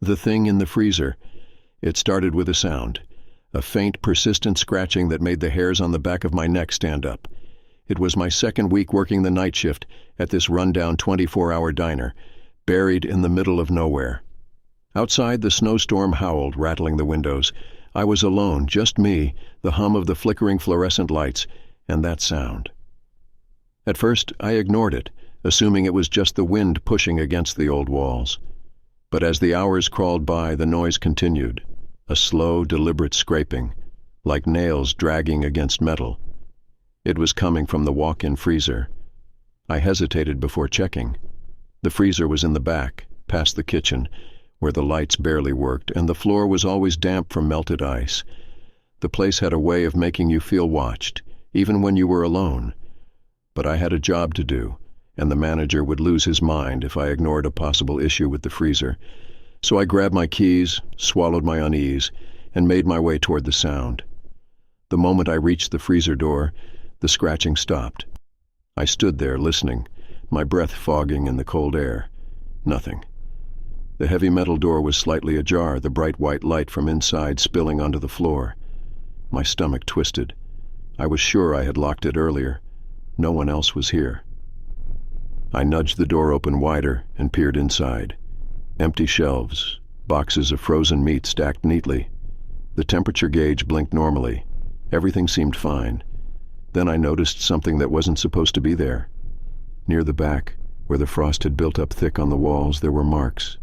The thing in the freezer. It started with a sound, a faint, persistent scratching that made the hairs on the back of my neck stand up. It was my second week working the night shift at this rundown 24-hour diner, buried in the middle of nowhere. Outside, the snowstorm howled, rattling the windows. I was alone, just me, the hum of the flickering fluorescent lights, and that sound. At first, I ignored it, assuming it was just the wind pushing against the old walls. But as the hours crawled by, the noise continued, a slow, deliberate scraping, like nails dragging against metal. It was coming from the walk-in freezer. I hesitated before checking. The freezer was in the back, past the kitchen, where the lights barely worked, and the floor was always damp from melted ice. The place had a way of making you feel watched, even when you were alone. But I had a job to do, and the manager would lose his mind if I ignored a possible issue with the freezer. So I grabbed my keys, swallowed my unease, and made my way toward the sound. The moment I reached the freezer door, the scratching stopped. I stood there, listening, my breath fogging in the cold air. Nothing. The heavy metal door was slightly ajar, the bright white light from inside spilling onto the floor. My stomach twisted. I was sure I had locked it earlier. No one else was here. I nudged the door open wider and peered inside. Empty shelves, boxes of frozen meat stacked neatly. The temperature gauge blinked normally. Everything seemed fine. Then I noticed something that wasn't supposed to be there. Near the back, where the frost had built up thick on the walls, there were marks.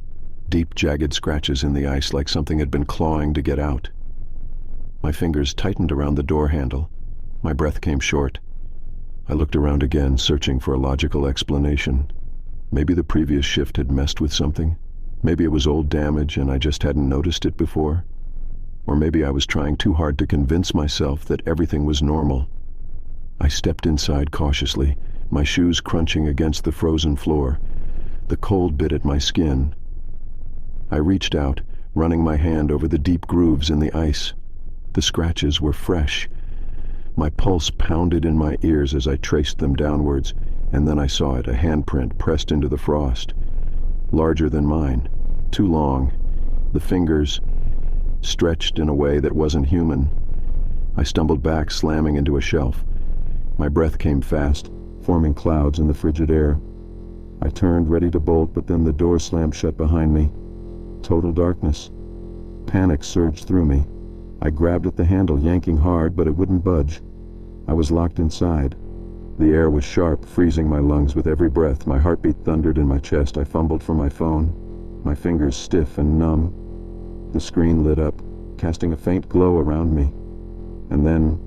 Deep, jagged scratches in the ice like something had been clawing to get out. My fingers tightened around the door handle. My breath came short. I looked around again, searching for a logical explanation. Maybe the previous shift had messed with something. Maybe it was old damage and I just hadn't noticed it before. Or maybe I was trying too hard to convince myself that everything was normal. I stepped inside cautiously, my shoes crunching against the frozen floor. The cold bit at my skin. I reached out, running my hand over the deep grooves in the ice. The scratches were fresh. My pulse pounded in my ears as I traced them downwards, and then I saw it, a handprint pressed into the frost. Larger than mine, too long. The fingers stretched in a way that wasn't human. I stumbled back, slamming into a shelf. My breath came fast, forming clouds in the frigid air. I turned, ready to bolt, but then the door slammed shut behind me. Total darkness. Panic surged through me. I grabbed at the handle, yanking hard, but it wouldn't budge. I was locked inside. The air was sharp, freezing my lungs with every breath. My heartbeat thundered in my chest. I fumbled for my phone, my fingers stiff and numb. The screen lit up, casting a faint glow around me. And then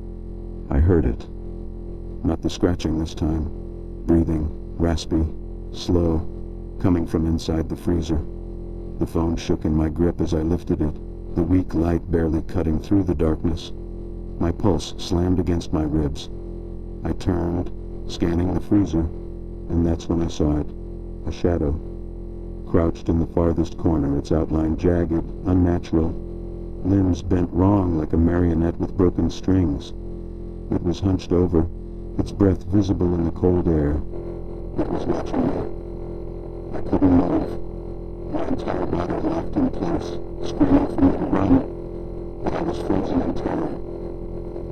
I heard it. Not the scratching this time. Breathing, raspy, slow, coming from inside the freezer. The phone shook in my grip as I lifted it, the weak light barely cutting through the darkness. My pulse slammed against my ribs. I turned, scanning the freezer, and that's when I saw it, a shadow. Crouched in the farthest corner, its outline jagged, unnatural, limbs bent wrong like a marionette with broken strings. It was hunched over, its breath visible in the cold air. It was watching me. I couldn't move. My entire body locked in place, screaming for me to run, but I was frozen in terror.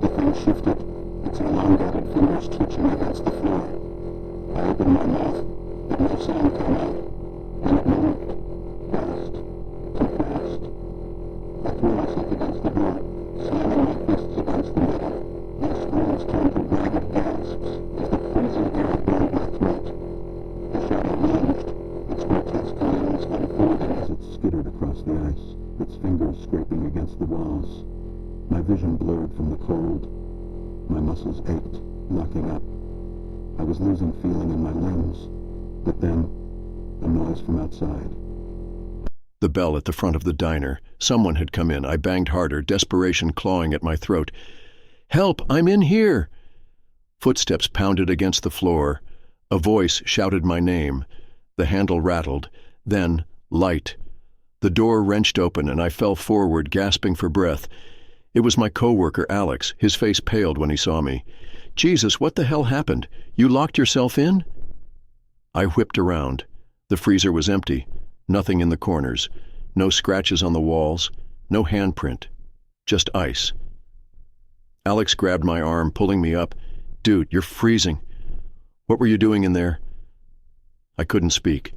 The thing shifted, its elongated fingers twitching against the floor. I opened my mouth, but no sound came out. Then it moved, fast, too fast. I threw myself against the door, slamming my fists against the metal. My screams turned to ragged gasps as the freezing air burned my throat. The shadow lunged, its grotesque limbs unfolding as it skittered across the ice, its fingers scraping against the walls. My vision blurred from the cold. My muscles ached, locking up. I was losing feeling in my limbs. But then, a noise from outside. The bell at the front of the diner. Someone had come in. I banged harder, desperation clawing at my throat. "Help! I'm in here!" Footsteps pounded against the floor. A voice shouted my name. The handle rattled. Then, light. The door wrenched open and I fell forward, gasping for breath. It was my coworker, Alex. His face paled when he saw me. "Jesus, what the hell happened? You locked yourself in?" I whipped around. The freezer was empty. Nothing in the corners. No scratches on the walls, no handprint, just ice. Alex grabbed my arm, pulling me up. "Dude, you're freezing. What were you doing in there?" I couldn't speak.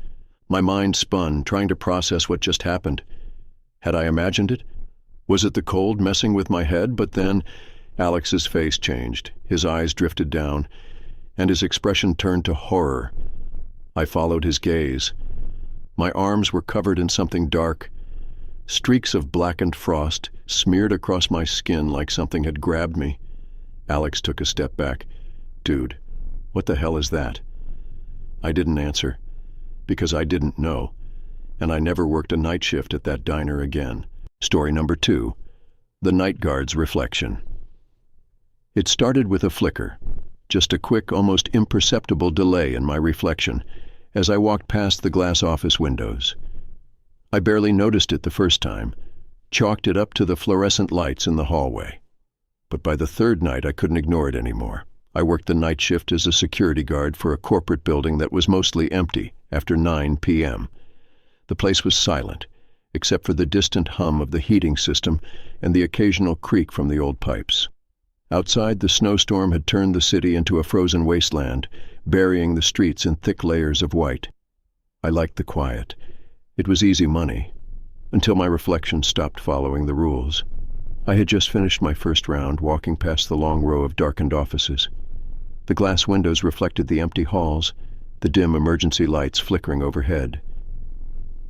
My mind spun, trying to process what just happened. Had I imagined it? Was it the cold messing with my head? But then Alex's face changed. His eyes drifted down, and his expression turned to horror. I followed his gaze. My arms were covered in something dark. Streaks of blackened frost smeared across my skin like something had grabbed me. Alex took a step back. "Dude, what the hell is that?" I didn't answer, because I didn't know, and I never worked a night shift at that diner again. Story number 2, The Night Guard's Reflection. It started with a flicker, just a quick, almost imperceptible delay in my reflection as I walked past the glass office windows. I barely noticed it the first time, chalked it up to the fluorescent lights in the hallway. But by the third night, I couldn't ignore it anymore. I worked the night shift as a security guard for a corporate building that was mostly empty after 9 p.m. The place was silent, except for the distant hum of the heating system and the occasional creak from the old pipes. Outside, the snowstorm had turned the city into a frozen wasteland, burying the streets in thick layers of white. I liked the quiet. It was easy money, until my reflection stopped following the rules. I had just finished my first round, walking past the long row of darkened offices. The glass windows reflected the empty halls, the dim emergency lights flickering overhead.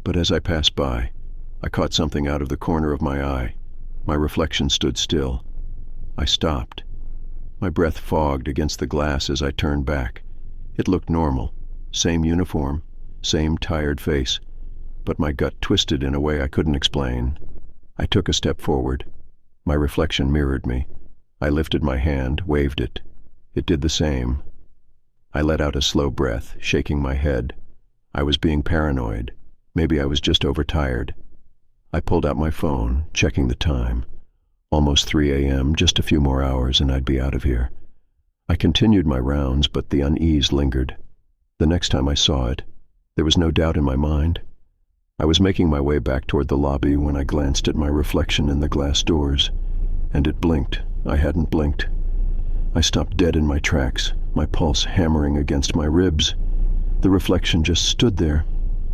But as I passed by, I caught something out of the corner of my eye. My reflection stood still. I stopped. My breath fogged against the glass as I turned back. It looked normal, same uniform, same tired face, but my gut twisted in a way I couldn't explain. I took a step forward. My reflection mirrored me. I lifted my hand, waved it. It did the same. I let out a slow breath, shaking my head. I was being paranoid. Maybe I was just overtired. I pulled out my phone, checking the time. Almost 3 a.m., just a few more hours and I'd be out of here. I continued my rounds, but the unease lingered. The next time I saw it, there was no doubt in my mind. I was making my way back toward the lobby when I glanced at my reflection in the glass doors, and it blinked. I hadn't blinked. I stopped dead in my tracks, my pulse hammering against my ribs. The reflection just stood there,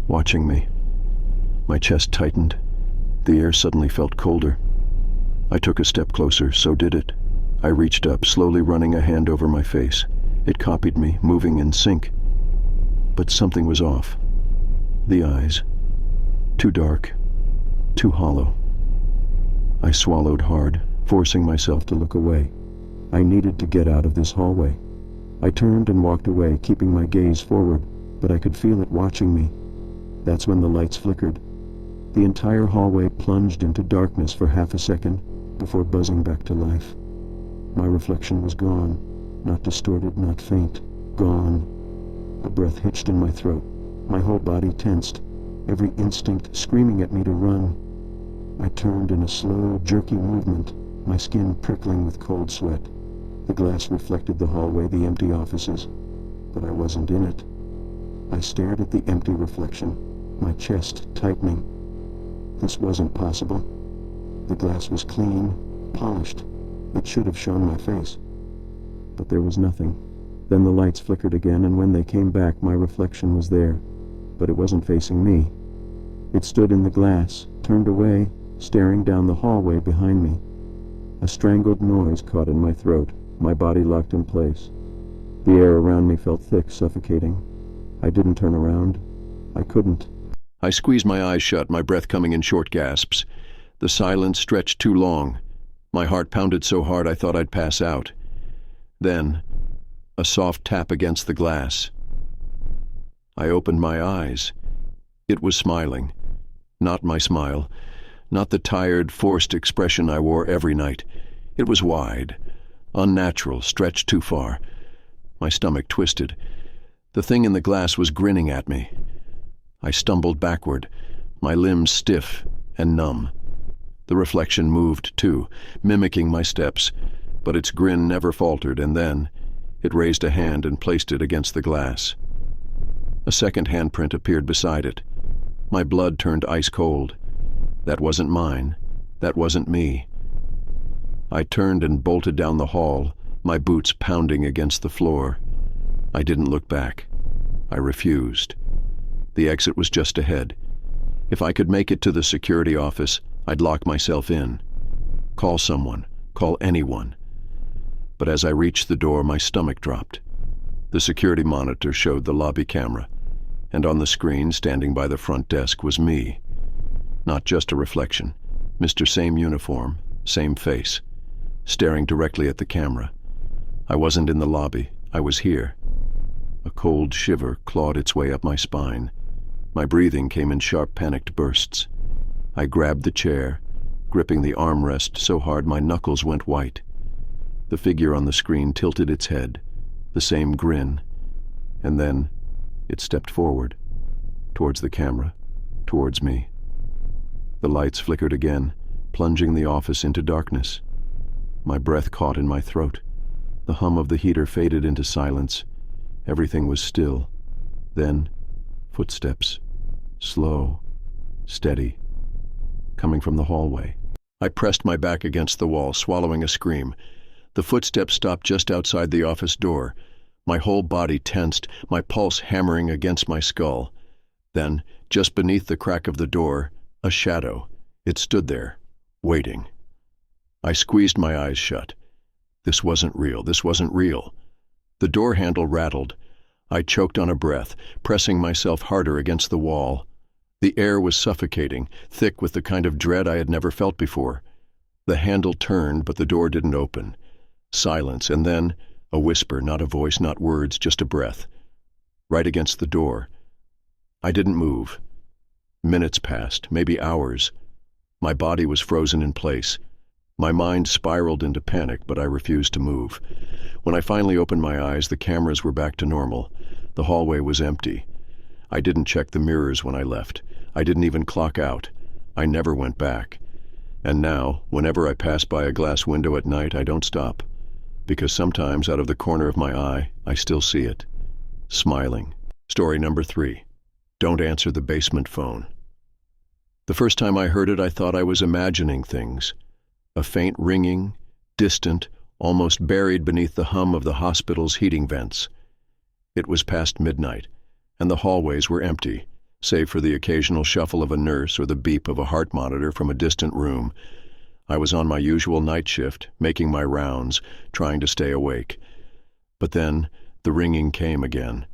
watching me. My chest tightened. The air suddenly felt colder. I took a step closer, so did it. I reached up, slowly running a hand over my face. It copied me, moving in sync. But something was off. The eyes. Too dark. Too hollow. I swallowed hard, forcing myself to look away. I needed to get out of this hallway. I turned and walked away, keeping my gaze forward, but I could feel it watching me. That's when the lights flickered. The entire hallway plunged into darkness for half a second before buzzing back to life. My reflection was gone, not distorted, not faint, gone. A breath hitched in my throat, my whole body tensed, every instinct screaming at me to run. I turned in a slow, jerky movement, my skin prickling with cold sweat. The glass reflected the hallway, the empty offices, but I wasn't in it. I stared at the empty reflection, my chest tightening. This wasn't possible. The glass was clean, polished. It should have shown my face. But there was nothing. Then the lights flickered again, and when they came back, my reflection was there. But it wasn't facing me. It stood in the glass, turned away, staring down the hallway behind me. A strangled noise caught in my throat, my body locked in place. The air around me felt thick, suffocating. I didn't turn around. I couldn't. I squeezed my eyes shut, my breath coming in short gasps. The silence stretched too long. My heart pounded so hard I thought I'd pass out. Then, a soft tap against the glass. I opened my eyes. It was smiling. Not my smile. Not the tired, forced expression I wore every night. It was wide, unnatural, stretched too far. My stomach twisted. The thing in the glass was grinning at me. I stumbled backward, my limbs stiff and numb. The reflection moved, too, mimicking my steps, but its grin never faltered, and then it raised a hand and placed it against the glass. A second handprint appeared beside it. My blood turned ice cold. That wasn't mine. That wasn't me. I turned and bolted down the hall, my boots pounding against the floor. I didn't look back. I refused. The exit was just ahead. If I could make it to the security office, I'd lock myself in. Call someone. Call anyone. But as I reached the door, my stomach dropped. The security monitor showed the lobby camera, and on the screen, standing by the front desk, was me. Not just a reflection. Mr. Same uniform, same face, staring directly at the camera. I wasn't in the lobby. I was here. A cold shiver clawed its way up my spine. My breathing came in sharp, panicked bursts. I grabbed the chair, gripping the armrest so hard my knuckles went white. The figure on the screen tilted its head, the same grin, and then it stepped forward, towards the camera, towards me. The lights flickered again, plunging the office into darkness. My breath caught in my throat. The hum of the heater faded into silence. Everything was still. Then, footsteps, slow, steady, coming from the hallway. I pressed my back against the wall, swallowing a scream. The footsteps stopped just outside the office door. My whole body tensed, my pulse hammering against my skull. Then, just beneath the crack of the door, a shadow. It stood there, waiting. I squeezed my eyes shut. This wasn't real. This wasn't real. The door handle rattled. I choked on a breath, pressing myself harder against the wall. The air was suffocating, thick with the kind of dread I had never felt before. The handle turned, but the door didn't open. Silence, and then a whisper, not a voice, not words, just a breath. Right against the door. I didn't move. Minutes passed, maybe hours. My body was frozen in place. My mind spiraled into panic, but I refused to move. When I finally opened my eyes, the cameras were back to normal. The hallway was empty. I didn't check the mirrors when I left. I didn't even clock out. I never went back. And now, whenever I pass by a glass window at night, I don't stop. Because sometimes, out of the corner of my eye, I still see it. Smiling. Story number 3. Don't answer the basement phone. The first time I heard it, I thought I was imagining things. A faint ringing, distant, almost buried beneath the hum of the hospital's heating vents. It was past midnight, and the hallways were empty, save for the occasional shuffle of a nurse or the beep of a heart monitor from a distant room. I was on my usual night shift, making my rounds, trying to stay awake. But then, the ringing came again.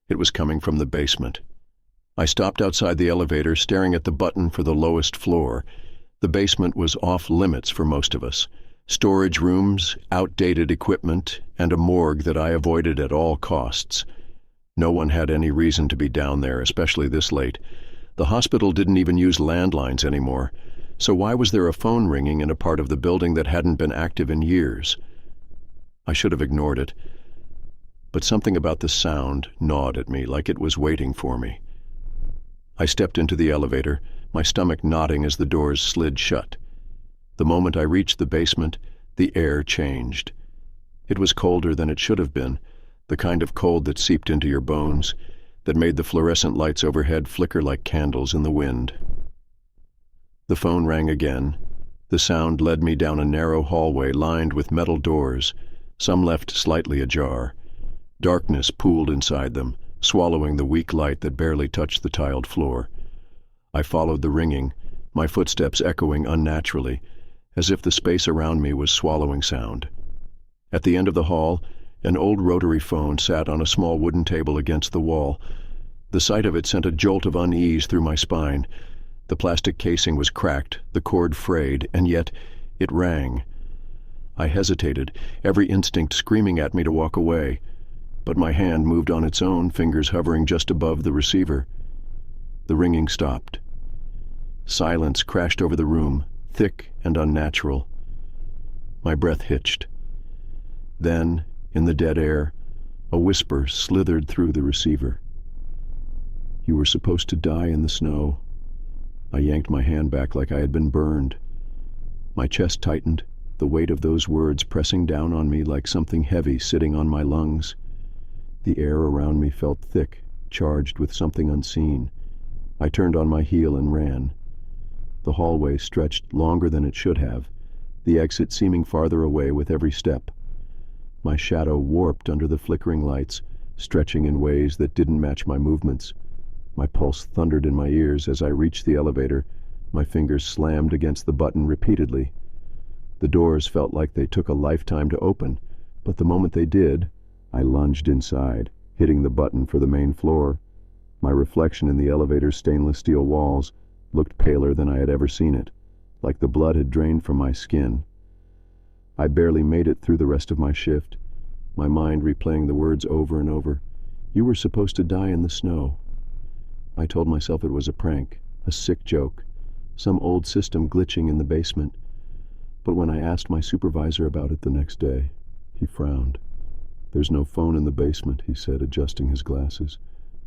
It was coming from the basement. I stopped outside the elevator, staring at the button for the lowest floor. The basement was off limits for most of us. Storage rooms, outdated equipment, and a morgue that I avoided at all costs. No one had any reason to be down there, especially this late. The hospital didn't even use landlines anymore. So why was there a phone ringing in a part of the building that hadn't been active in years? I should have ignored it. But something about the sound gnawed at me, like it was waiting for me. I stepped into the elevator, my stomach knotting as the doors slid shut. The moment I reached the basement, the air changed. It was colder than it should have been, the kind of cold that seeped into your bones, that made the fluorescent lights overhead flicker like candles in the wind. The phone rang again. The sound led me down a narrow hallway lined with metal doors, some left slightly ajar. Darkness pooled inside them, swallowing the weak light that barely touched the tiled floor. I followed the ringing, my footsteps echoing unnaturally, as if the space around me was swallowing sound. At the end of the hall, an old rotary phone sat on a small wooden table against the wall. The sight of it sent a jolt of unease through my spine. The plastic casing was cracked, the cord frayed, and yet it rang. I hesitated, every instinct screaming at me to walk away, but my hand moved on its own, fingers hovering just above the receiver. The ringing stopped. Silence crashed over the room, thick and unnatural. My breath hitched. Then, in the dead air, a whisper slithered through the receiver. "You were supposed to die in the snow." I yanked my hand back like I had been burned. My chest tightened, the weight of those words pressing down on me like something heavy sitting on my lungs. The air around me felt thick, charged with something unseen. I turned on my heel and ran. The hallway stretched longer than it should have, the exit seeming farther away with every step. My shadow warped under the flickering lights, stretching in ways that didn't match my movements. My pulse thundered in my ears as I reached the elevator. My fingers slammed against the button repeatedly. The doors felt like they took a lifetime to open, but the moment they did, I lunged inside, hitting the button for the main floor. My reflection in the elevator's stainless steel walls looked paler than I had ever seen it, like the blood had drained from my skin. I barely made it through the rest of my shift, my mind replaying the words over and over. You were supposed to die in the snow. I told myself it was a prank, a sick joke, some old system glitching in the basement. But when I asked my supervisor about it the next day, he frowned. There's no phone in the basement, he said, adjusting his glasses.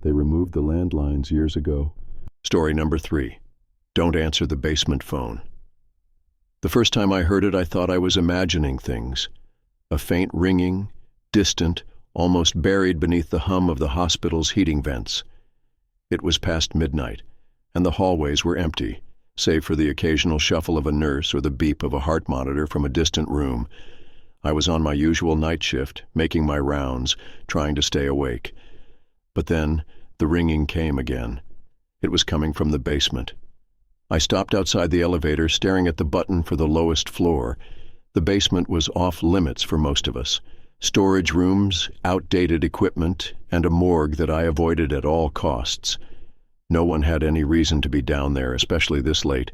They removed the landlines years ago. Story number 3. Don't answer the basement phone. The first time I heard it, I thought I was imagining things. A faint ringing, distant, almost buried beneath the hum of the hospital's heating vents. It was past midnight, and the hallways were empty, save for the occasional shuffle of a nurse or the beep of a heart monitor from a distant room. I was on my usual night shift, making my rounds, trying to stay awake. But then, the ringing came again. It was coming from the basement. I stopped outside the elevator, staring at the button for the lowest floor. The basement was off limits for most of us. Storage rooms, outdated equipment, and a morgue that I avoided at all costs. No one had any reason to be down there, especially this late.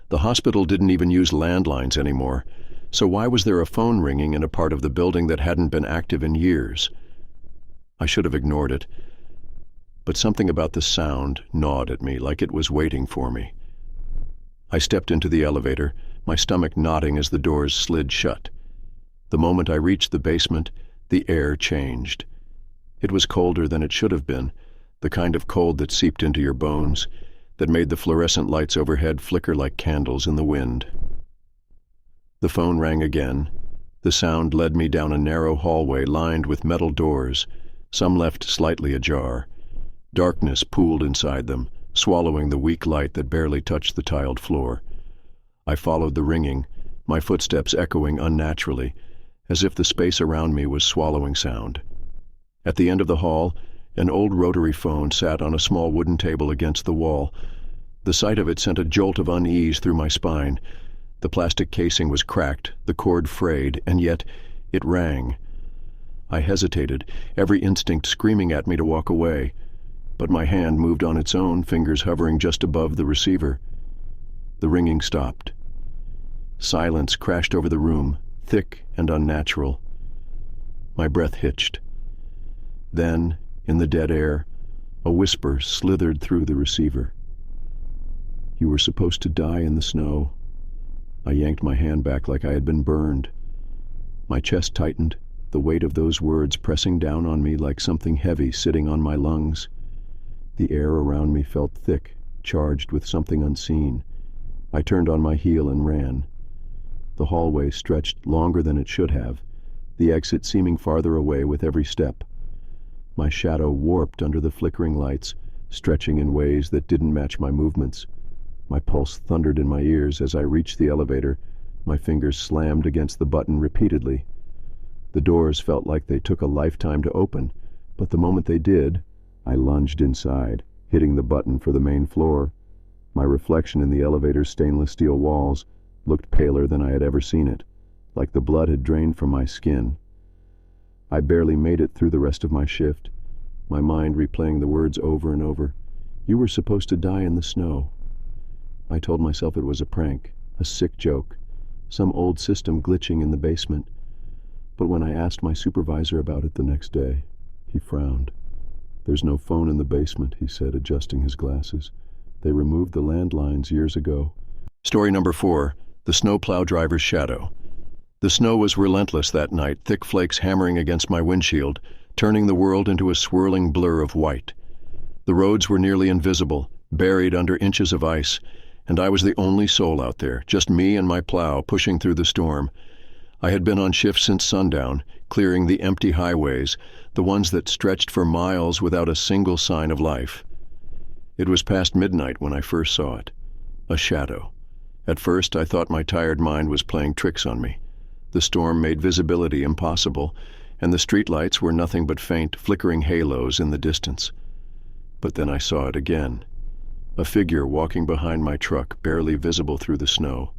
The hospital didn't even use landlines anymore, so why was there a phone ringing in a part of the building that hadn't been active in years? I should have ignored it, but something about the sound gnawed at me like it was waiting for me. I stepped into the elevator, my stomach knotting as the doors slid shut. The moment I reached the basement, the air changed. It was colder than it should have been, the kind of cold that seeped into your bones, that made the fluorescent lights overhead flicker like candles in the wind. The phone rang again. The sound led me down a narrow hallway lined with metal doors, some left slightly ajar. Darkness pooled inside them, swallowing the weak light that barely touched the tiled floor. I followed the ringing, my footsteps echoing unnaturally, as if the space around me was swallowing sound. At the end of the hall, an old rotary phone sat on a small wooden table against the wall. The sight of it sent a jolt of unease through my spine. The plastic casing was cracked, the cord frayed, and yet it rang. I hesitated, every instinct screaming at me to walk away, but my hand moved on its own, fingers hovering just above the receiver. The ringing stopped. Silence crashed over the room, thick and unnatural. My breath hitched. Then, in the dead air, a whisper slithered through the receiver. You were supposed to die in the snow. I yanked my hand back like I had been burned. My chest tightened, the weight of those words pressing down on me like something heavy sitting on my lungs. The air around me felt thick, charged with something unseen. I turned on my heel and ran. The hallway stretched longer than it should have, the exit seeming farther away with every step. My shadow warped under the flickering lights, stretching in ways that didn't match my movements. My pulse thundered in my ears as I reached the elevator. My fingers slammed against the button repeatedly. The doors felt like they took a lifetime to open, but the moment they did, I lunged inside, hitting the button for the main floor. My reflection in the elevator's stainless steel walls looked paler than I had ever seen it, like the blood had drained from my skin. I barely made it through the rest of my shift, my mind replaying the words over and over. You were supposed to die in the snow. I told myself it was a prank, a sick joke, some old system glitching in the basement. But when I asked my supervisor about it the next day, he frowned. There's no phone in the basement, he said, adjusting his glasses. They removed the landlines years ago. Story number 4, the snowplow driver's shadow. The snow was relentless that night, thick flakes hammering against my windshield, turning the world into a swirling blur of white. The roads were nearly invisible, buried under inches of ice, and I was the only soul out there, just me and my plow pushing through the storm. I had been on shift since sundown, clearing the empty highways, the ones that stretched for miles without a single sign of life. It was past midnight when I first saw it, a shadow, At first, I thought my tired mind was playing tricks on me. The storm made visibility impossible, and the streetlights were nothing but faint, flickering halos in the distance. But then I saw it again. A figure walking behind my truck, barely visible through the snow.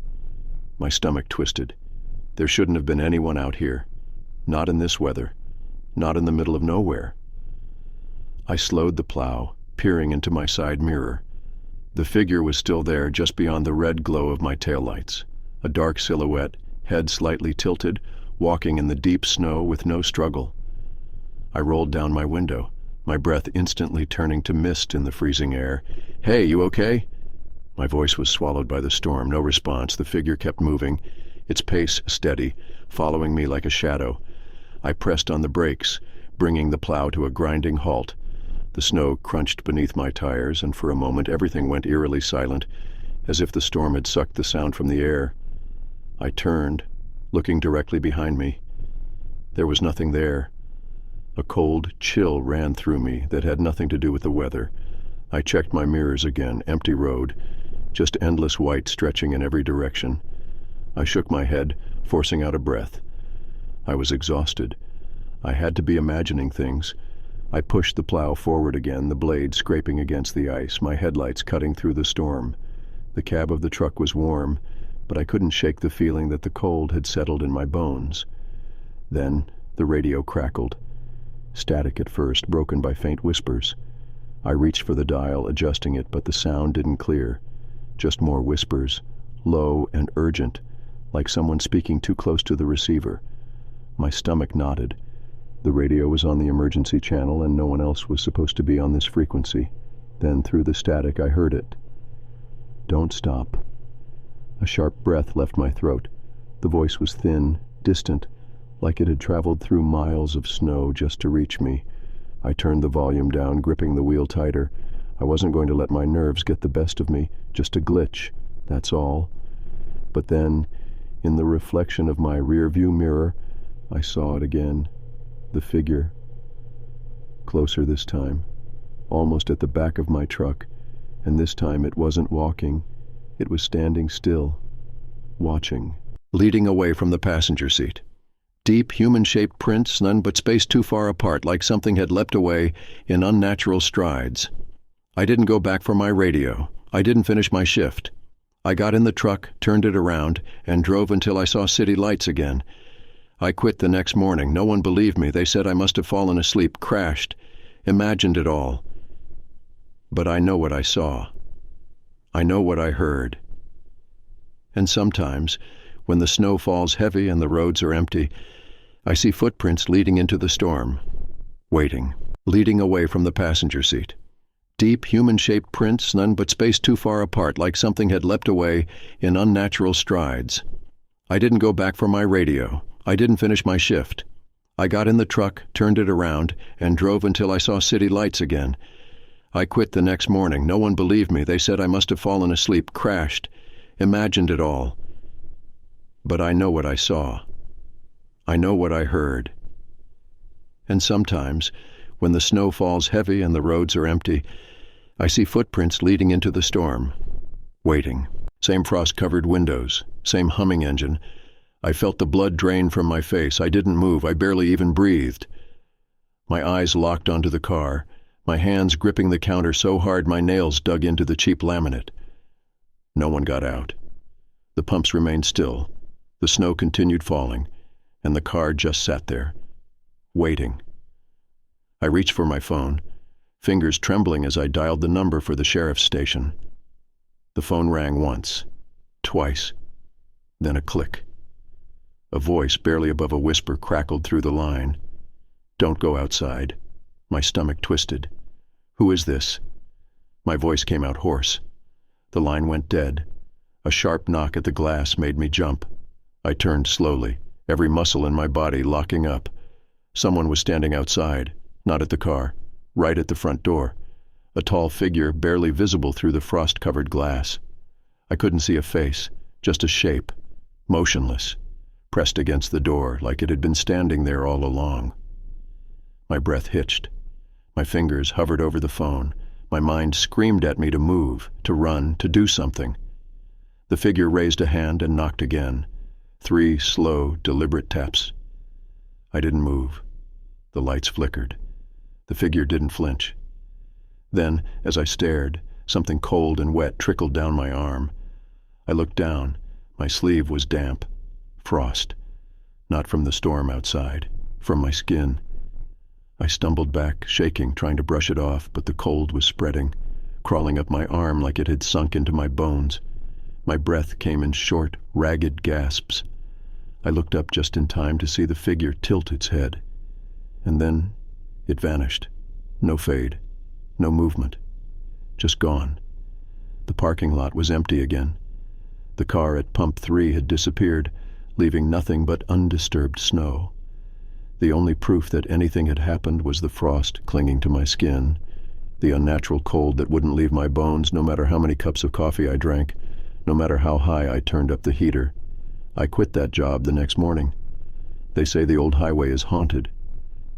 My stomach twisted. There shouldn't have been anyone out here. Not in this weather. Not in the middle of nowhere. I slowed the plow, peering into my side mirror. The figure was still there, just beyond the red glow of my taillights. A dark silhouette, head slightly tilted, walking in the deep snow with no struggle. I rolled down my window, my breath instantly turning to mist in the freezing air. "Hey, you okay?" My voice was swallowed by the storm. No response. The figure kept moving, its pace steady, following me like a shadow. I pressed on the brakes, bringing the plow to a grinding halt. The snow crunched beneath my tires, and for a moment everything went eerily silent, as if the storm had sucked the sound from the air. I turned, looking directly behind me. There was nothing there. A cold chill ran through me that had nothing to do with the weather. I checked my mirrors again. Empty road, just endless white stretching in every direction. I shook my head, forcing out a breath. I was exhausted. I had to be imagining things. I pushed the plow forward again, the blade scraping against the ice, my headlights cutting through the storm. The cab of the truck was warm, but I couldn't shake the feeling that the cold had settled in my bones. Then the radio crackled. Static at first, broken by faint whispers. I reached for the dial, adjusting it, but the sound didn't clear. Just more whispers, low and urgent, like someone speaking too close to the receiver. My stomach knotted. The radio was on the emergency channel, and no one else was supposed to be on this frequency. Then, through the static, I heard it. "Don't stop." A sharp breath left my throat. The voice was thin, distant, like it had traveled through miles of snow just to reach me. I turned the volume down, gripping the wheel tighter. I wasn't going to let my nerves get the best of me. Just a glitch, that's all. But then, in the reflection of my rear-view mirror, I saw it again. The figure. Closer this time, almost at the back of my truck, and this time it wasn't walking. It was standing still, watching. Leading away from the passenger seat. Deep, human-shaped prints, none but spaced too far apart, like something had leapt away in unnatural strides. I didn't go back for my radio. I didn't finish my shift. I got in the truck, turned it around, and drove until I saw city lights again. I quit the next morning. No one believed me. They said I must have fallen asleep, crashed, imagined it all. But I know what I saw. I know what I heard. And sometimes, when the snow falls heavy and the roads are empty, I see footprints leading into the storm, waiting, leading away from the passenger seat. Deep, human-shaped prints, none but spaced too far apart, like something had leapt away in unnatural strides. I didn't go back for my radio. I didn't finish my shift. I got in the truck, turned it around, and drove until I saw city lights again. I quit the next morning. No one believed me. They said I must have fallen asleep, crashed, imagined it all. But I know what I saw. I know what I heard. And sometimes, when the snow falls heavy and the roads are empty, I see footprints leading into the storm, waiting. Same frost-covered windows, same humming engine. I felt the blood drain from my face. I didn't move. I barely even breathed. My eyes locked onto the car, my hands gripping the counter so hard my nails dug into the cheap laminate. No one got out. The pumps remained still. The snow continued falling, and the car just sat there, waiting. I reached for my phone, fingers trembling as I dialed the number for the sheriff's station. The phone rang once, twice, then a click. A voice, barely above a whisper, crackled through the line. "Don't go outside." My stomach twisted. "Who is this?" My voice came out hoarse. The line went dead. A sharp knock at the glass made me jump. I turned slowly, every muscle in my body locking up. Someone was standing outside, not at the car, right at the front door. A tall figure, barely visible through the frost-covered glass. I couldn't see a face, just a shape, motionless, pressed against the door like it had been standing there all along. My breath hitched. My fingers hovered over the phone. My mind screamed at me to move, to run, to do something. The figure raised a hand and knocked again. 3 slow, deliberate taps. I didn't move. The lights flickered. The figure didn't flinch. Then, as I stared, something cold and wet trickled down my arm. I looked down. My sleeve was damp. Frost. Not from the storm outside, from my skin. I stumbled back, shaking, trying to brush it off, but the cold was spreading, crawling up my arm like it had sunk into my bones. My breath came in short, ragged gasps. I looked up just in time to see the figure tilt its head. And then it vanished. No fade. No movement. Just gone. The parking lot was empty again. The car at pump 3 had disappeared, leaving nothing but undisturbed snow. The only proof that anything had happened was the frost clinging to my skin, the unnatural cold that wouldn't leave my bones no matter how many cups of coffee I drank, no matter how high I turned up the heater. I quit that job the next morning. They say the old highway is haunted,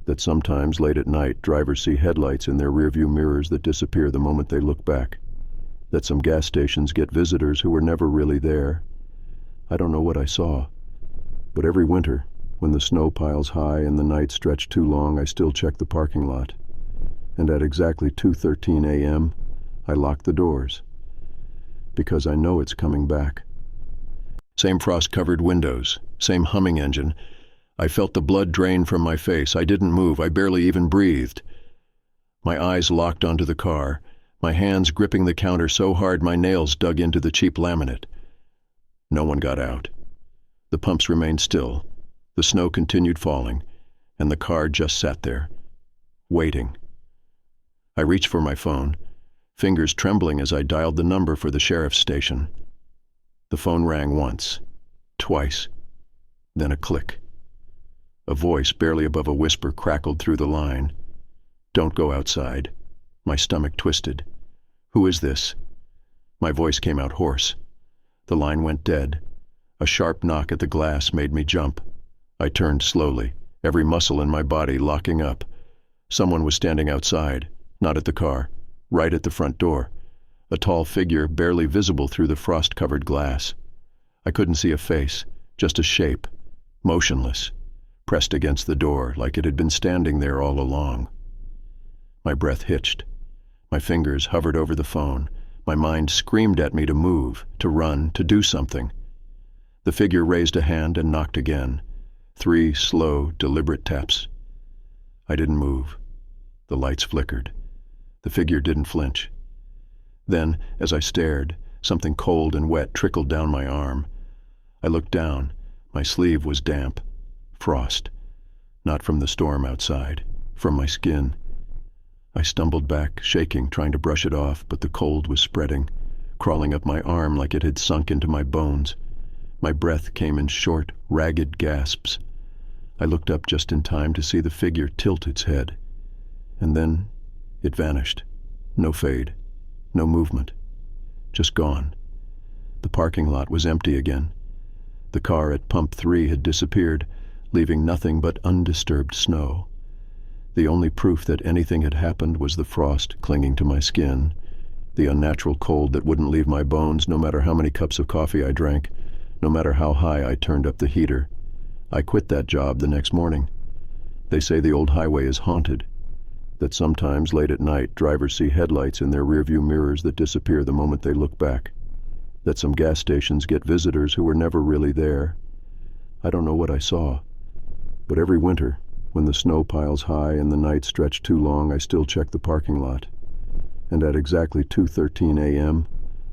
that sometimes late at night drivers see headlights in their rearview mirrors that disappear the moment they look back, that some gas stations get visitors who were never really there. I don't know what I saw, but every winter, when the snow piles high and the nights stretch too long, I still check the parking lot. And at exactly 2:13 a.m., I lock the doors, because I know it's coming back. Same frost-covered windows, same humming engine. I felt the blood drain from my face. I didn't move. I barely even breathed. My eyes locked onto the car, my hands gripping the counter so hard my nails dug into the cheap laminate. No one got out. The pumps remained still. The snow continued falling, and the car just sat there, waiting. I reached for my phone, fingers trembling as I dialed the number for the sheriff's station. The phone rang once, twice, then a click. A voice barely above a whisper crackled through the line. "Don't go outside." My stomach twisted. "Who is this?" My voice came out hoarse. The line went dead. A sharp knock at the glass made me jump. I turned slowly, every muscle in my body locking up. Someone was standing outside, not at the car, right at the front door. A tall figure barely visible through the frost-covered glass. I couldn't see a face, just a shape, motionless, pressed against the door like it had been standing there all along. My breath hitched. My fingers hovered over the phone. My mind screamed at me to move, to run, to do something. The figure raised a hand and knocked again. 3 slow, deliberate taps. I didn't move. The lights flickered. The figure didn't flinch. Then, as I stared, something cold and wet trickled down my arm. I looked down. My sleeve was damp. Frost. Not from the storm outside, from my skin. I stumbled back, shaking, trying to brush it off, but the cold was spreading, crawling up my arm like it had sunk into my bones. My breath came in short, ragged gasps. I looked up just in time to see the figure tilt its head. And then it vanished. No fade. No movement. Just gone. The parking lot was empty again. The car at pump 3 had disappeared, leaving nothing but undisturbed snow. The only proof that anything had happened was the frost clinging to my skin, the unnatural cold that wouldn't leave my bones no matter how many cups of coffee I drank, no matter how high I turned up the heater. I quit that job the next morning. They say the old highway is haunted, that sometimes late at night drivers see headlights in their rearview mirrors that disappear the moment they look back, that some gas stations get visitors who were never really there. I don't know what I saw, but every winter, when the snow piles high and the nights stretch too long, I still check the parking lot. And at exactly 2:13 a.m.,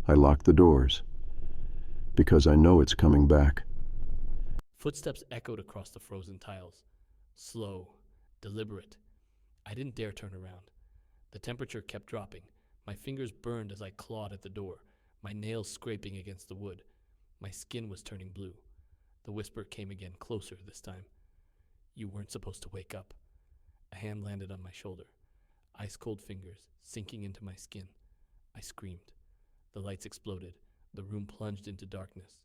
I lock the doors, because I know it's coming back. Footsteps echoed across the frozen tiles. Slow, deliberate. I didn't dare turn around. The temperature kept dropping. My fingers burned as I clawed at the door, my nails scraping against the wood. My skin was turning blue. The whisper came again, closer this time. "You weren't supposed to wake up." A hand landed on my shoulder. Ice-cold fingers sinking into my skin. I screamed. The lights exploded. The room plunged into darkness.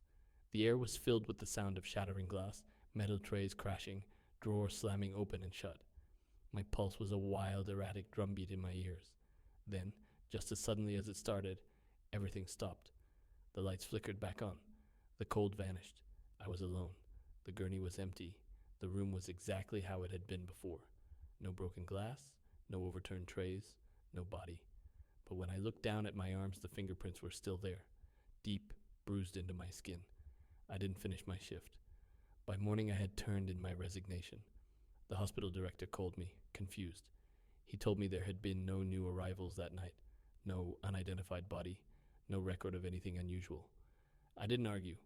The air was filled with the sound of shattering glass, metal trays crashing, drawers slamming open and shut. My pulse was a wild, erratic drumbeat in my ears. Then, just as suddenly as it started, everything stopped. The lights flickered back on. The cold vanished. I was alone. The gurney was empty. The room was exactly how it had been before. No broken glass, no overturned trays, no body. But when I looked down at my arms, the fingerprints were still there, deep, bruised into my skin. I didn't finish my shift. By morning, I had turned in my resignation. The hospital director called me, confused. He told me there had been no new arrivals that night, no unidentified body, no record of anything unusual. I didn't argue,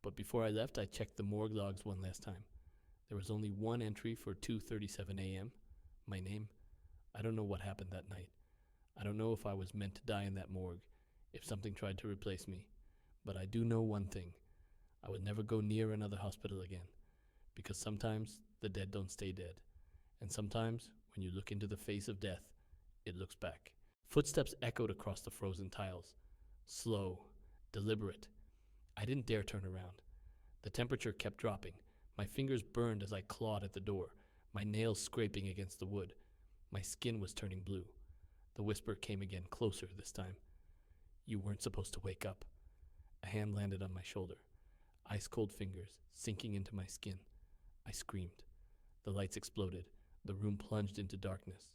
but before I left, I checked the morgue logs one last time. There was only one entry for 2:37 a.m. My name. I don't know what happened that night. I don't know if I was meant to die in that morgue, if something tried to replace me. But I do know one thing. I would never go near another hospital again, because sometimes the dead don't stay dead. And sometimes, when you look into the face of death, it looks back. Footsteps echoed across the frozen tiles. Slow, deliberate. I didn't dare turn around. The temperature kept dropping. My fingers burned as I clawed at the door, my nails scraping against the wood. My skin was turning blue. The whisper came again, closer this time. You weren't supposed to wake up. A hand landed on my shoulder. Ice-cold fingers sinking into my skin. I screamed. The lights exploded. The room plunged into darkness.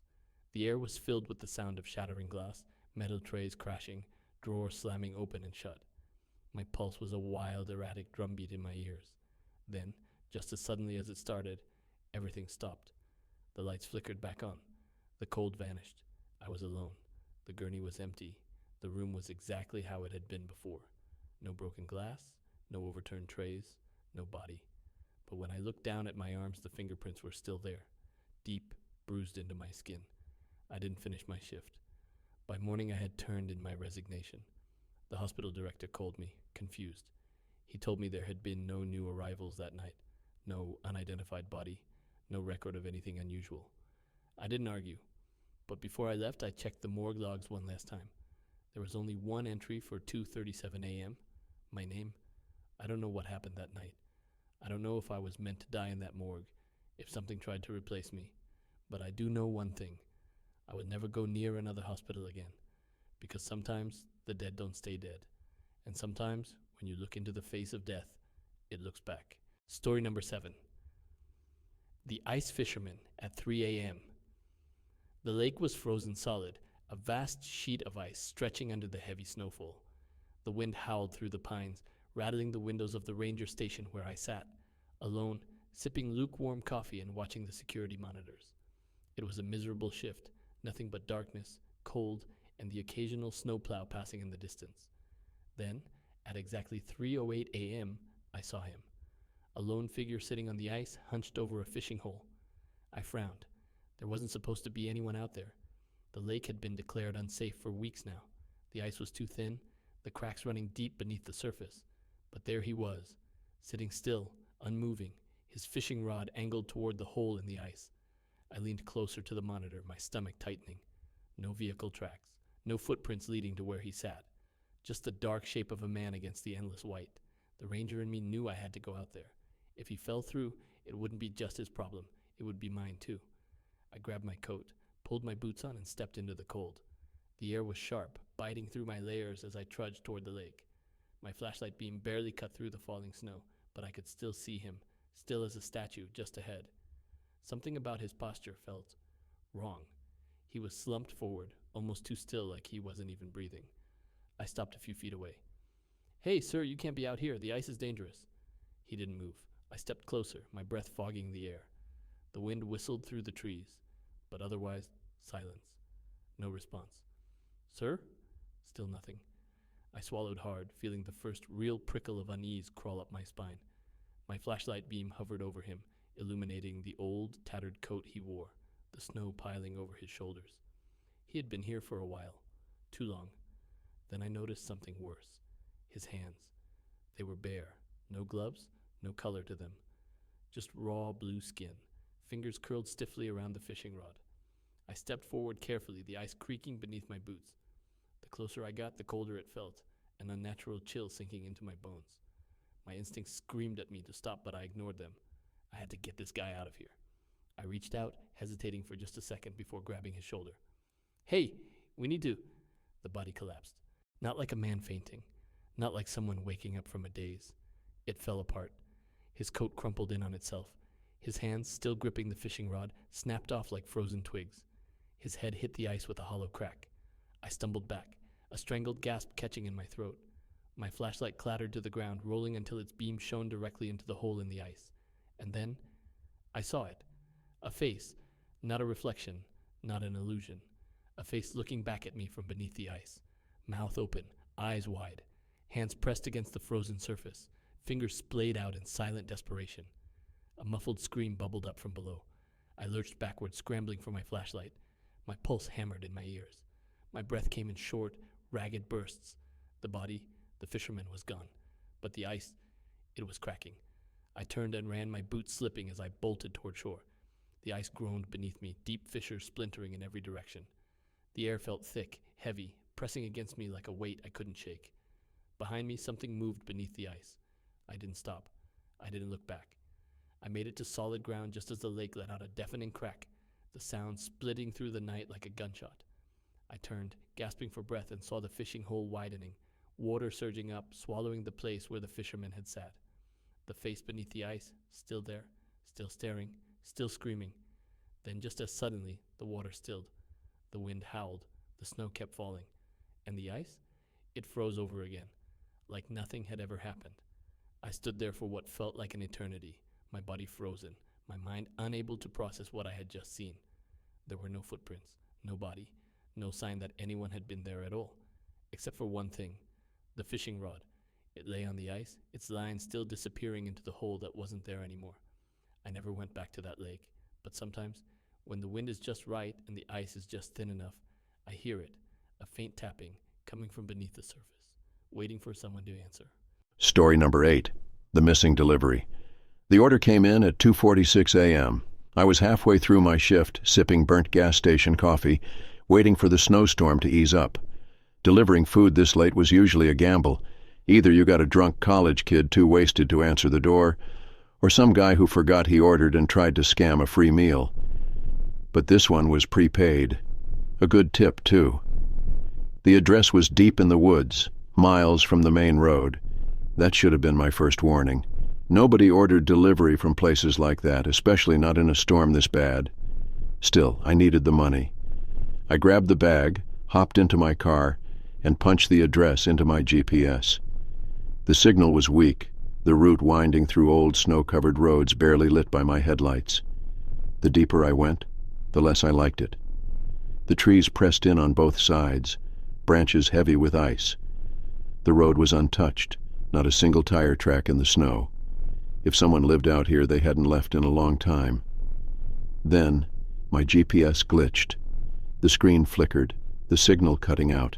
The air was filled with the sound of shattering glass, metal trays crashing, drawers slamming open and shut. My pulse was a wild, erratic drumbeat in my ears. Then, just as suddenly as it started, everything stopped. The lights flickered back on. The cold vanished. I was alone. The gurney was empty. The room was exactly how it had been before. No broken glass, no overturned trays, no body. But when I looked down at my arms, the fingerprints were still there, deep, bruised into my skin. I didn't finish my shift. By morning, I had turned in my resignation. The hospital director called me, confused. He told me there had been no new arrivals that night, no unidentified body, no record of anything unusual. I didn't argue, but before I left, I checked the morgue logs one last time. There was only one entry for 2:37 a.m. My name. I don't know what happened that night. I don't know if I was meant to die in that morgue, if something tried to replace me. But I do know one thing. I would never go near another hospital again, because sometimes the dead don't stay dead. And sometimes, when you look into the face of death, it looks back. Story number 7. The Ice Fisherman at 3 a.m. The lake was frozen solid, a vast sheet of ice stretching under the heavy snowfall. The wind howled through the pines, rattling the windows of the ranger station where I sat, alone, sipping lukewarm coffee and watching the security monitors. It was a miserable shift, nothing but darkness, cold, and the occasional snowplow passing in the distance. Then, at exactly 3:08 a.m., I saw him. A lone figure sitting on the ice, hunched over a fishing hole. I frowned. There wasn't supposed to be anyone out there. The lake had been declared unsafe for weeks now. The ice was too thin, the cracks running deep beneath the surface. But there he was, sitting still, unmoving, his fishing rod angled toward the hole in the ice. I leaned closer to the monitor, my stomach tightening. No vehicle tracks, no footprints leading to where he sat. Just the dark shape of a man against the endless white. The ranger in me knew I had to go out there. If he fell through, it wouldn't be just his problem. It would be mine too. I grabbed my coat, pulled my boots on, and stepped into the cold. The air was sharp, biting through my layers as I trudged toward the lake. My flashlight beam barely cut through the falling snow, but I could still see him, still as a statue, just ahead. Something about his posture felt wrong. He was slumped forward, almost too still, like he wasn't even breathing. I stopped a few feet away. "Hey, sir, you can't be out here. The ice is dangerous." He didn't move. I stepped closer, my breath fogging the air. The wind whistled through the trees, but otherwise, silence. No response. "Sir?" Still nothing. I swallowed hard, feeling the first real prickle of unease crawl up my spine. My flashlight beam hovered over him, illuminating the old, tattered coat he wore, the snow piling over his shoulders. He had been here for a while. Too long. Then I noticed something worse. His hands. They were bare. No gloves, no color to them. Just raw blue skin, fingers curled stiffly around the fishing rod. I stepped forward carefully, the ice creaking beneath my boots. The closer I got, the colder it felt, an unnatural chill sinking into my bones. My instincts screamed at me to stop, but I ignored them. I had to get this guy out of here. I reached out, hesitating for just a second before grabbing his shoulder. "Hey, we need to..." The body collapsed. Not like a man fainting. not like someone waking up from a daze. It fell apart. His coat crumpled in on itself. His hands, still gripping the fishing rod, snapped off like frozen twigs. His head hit the ice with a hollow crack. I stumbled back, a strangled gasp catching in my throat. My flashlight clattered to the ground, rolling until its beam shone directly into the hole in the ice. And then, I saw it. A face, not a reflection, not an illusion. A face looking back at me from beneath the ice. Mouth open, eyes wide, hands pressed against the frozen surface, fingers splayed out in silent desperation. A muffled scream bubbled up from below. I lurched backward, scrambling for my flashlight. My pulse hammered in my ears. My breath came in short, ragged bursts. The body, the fisherman, was gone. But the ice, it was cracking. I turned and ran, my boots slipping as I bolted toward shore. The ice groaned beneath me, deep fissures splintering in every direction. The air felt thick, heavy, pressing against me like a weight I couldn't shake. Behind me, something moved beneath the ice. I didn't stop. I didn't look back. I made it to solid ground just as the lake let out a deafening crack, the sound splitting through the night like a gunshot. I turned, gasping for breath, and saw the fishing hole widening, water surging up, swallowing the place where the fisherman had sat. The face beneath the ice, still there, still staring, still screaming. Then just as suddenly, the water stilled. The wind howled, the snow kept falling, and the ice? It froze over again, like nothing had ever happened. I stood there for what felt like an eternity, my body frozen, my mind unable to process what I had just seen. There were no footprints, no body, no sign that anyone had been there at all, except for one thing, the fishing rod. It lay on the ice, its line still disappearing into the hole that wasn't there anymore. I never went back to that lake, but sometimes, when the wind is just right and the ice is just thin enough, I hear it, a faint tapping, coming from beneath the surface, waiting for someone to answer. Story number 8. The missing delivery. The order came in at 2:46 a.m. I was halfway through my shift, sipping burnt gas station coffee, waiting for the snowstorm to ease up. Delivering food this late was usually a gamble. Either you got a drunk college kid too wasted to answer the door, or some guy who forgot he ordered and tried to scam a free meal. But this one was prepaid. A good tip, too. The address was deep in the woods, miles from the main road. That should have been my first warning. Nobody ordered delivery from places like that, especially not in a storm this bad. Still, I needed the money. I grabbed the bag, hopped into my car, and punched the address into my GPS. The signal was weak, the route winding through old snow-covered roads barely lit by my headlights. The deeper I went, the less I liked it. The trees pressed in on both sides, branches heavy with ice. The road was untouched, not a single tire track in the snow. If someone lived out here, they hadn't left in a long time. Then, my GPS glitched. The screen flickered, the signal cutting out.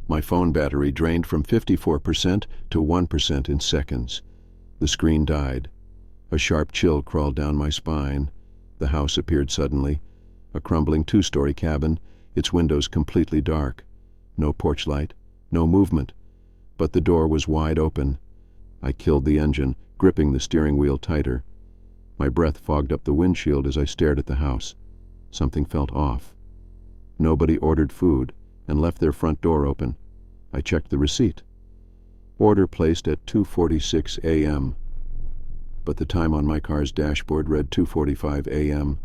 My phone battery drained from 54% to 1% in seconds. The screen died. A sharp chill crawled down my spine. The house appeared suddenly. A crumbling 2-story cabin, its windows completely dark. No porch light, no movement. But the door was wide open. I killed the engine, gripping the steering wheel tighter. My breath fogged up the windshield as I stared at the house. Something felt off. Nobody ordered food and left their front door open. I checked the receipt. Order placed at 2:46 a.m. But the time on my car's dashboard read 2:45 a.m.